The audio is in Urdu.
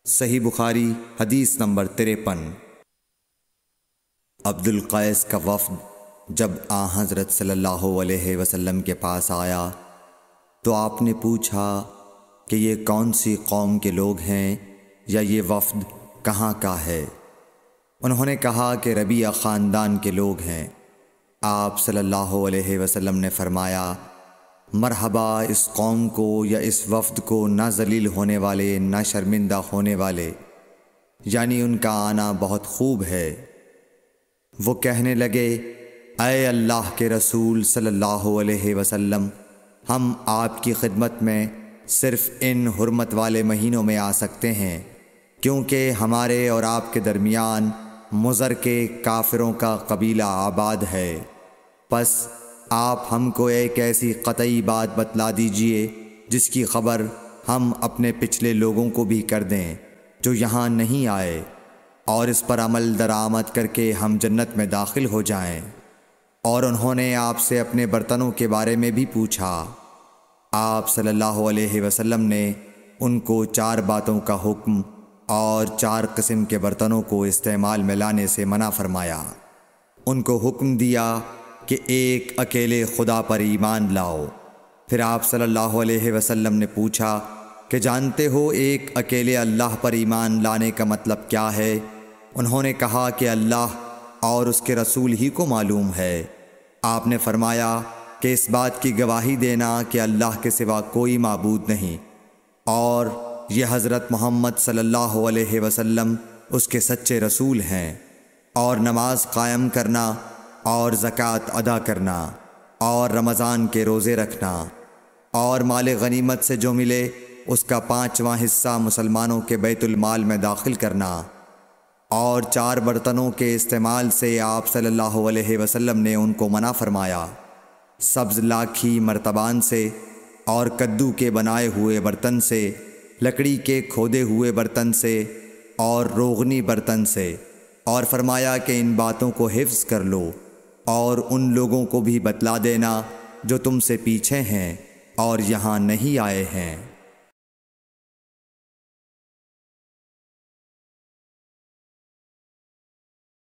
صحیح بخاری حدیث نمبر 53۔ عبد القیس کا وفد جب حضرت صلی اللہ علیہ وسلم کے پاس آیا تو آپ نے پوچھا کہ یہ کون سی قوم کے لوگ ہیں یا یہ وفد کہاں کا ہے؟ انہوں نے کہا کہ ربیعہ خاندان کے لوگ ہیں۔ آپ صلی اللہ علیہ وسلم نے فرمایا، مرحبا اس قوم کو یا اس وفد کو، نہ ذلیل ہونے والے نہ شرمندہ ہونے والے، یعنی ان کا آنا بہت خوب ہے۔ وہ کہنے لگے، اے اللہ کے رسول صلی اللہ علیہ وسلم، ہم آپ کی خدمت میں صرف ان حرمت والے مہینوں میں آ سکتے ہیں، کیونکہ ہمارے اور آپ کے درمیان مضر کے کافروں کا قبیلہ آباد ہے۔ پس آپ ہم کو ایک ایسی قطعی بات بتلا دیجئے جس کی خبر ہم اپنے پچھلے لوگوں کو بھی کر دیں جو یہاں نہیں آئے، اور اس پر عمل درآمد کر کے ہم جنت میں داخل ہو جائیں۔ اور انہوں نے آپ سے اپنے برتنوں کے بارے میں بھی پوچھا۔ آپ صلی اللہ علیہ وسلم نے ان کو 4 باتوں کا حکم اور 4 قسم کے برتنوں کو استعمال میں لانے سے منع فرمایا۔ ان کو حکم دیا کہ ایک اکیلے خدا پر ایمان لاؤ۔ پھر آپ صلی اللہ علیہ وسلم نے پوچھا کہ جانتے ہو ایک اکیلے اللہ پر ایمان لانے کا مطلب کیا ہے؟ انہوں نے کہا کہ اللہ اور اس کے رسول ہی کو معلوم ہے۔ آپ نے فرمایا کہ اس بات کی گواہی دینا کہ اللہ کے سوا کوئی معبود نہیں، اور یہ حضرت محمد صلی اللہ علیہ وسلم اس کے سچے رسول ہیں، اور نماز قائم کرنا اور زکوٰۃ ادا کرنا اور رمضان کے روزے رکھنا اور مال غنیمت سے جو ملے اس کا 5واں حصہ مسلمانوں کے بیت المال میں داخل کرنا، اور 4 برتنوں کے استعمال سے آپ صلی اللہ علیہ وسلم نے ان کو منع فرمایا، سبز لاکھی مرتبان سے اور کدو کے بنائے ہوئے برتن سے، لکڑی کے کھودے ہوئے برتن سے اور روغنی برتن سے، اور فرمایا کہ ان باتوں کو حفظ کر لو اور ان لوگوں کو بھی بتلا دینا جو تم سے پیچھے ہیں اور یہاں نہیں آئے ہیں۔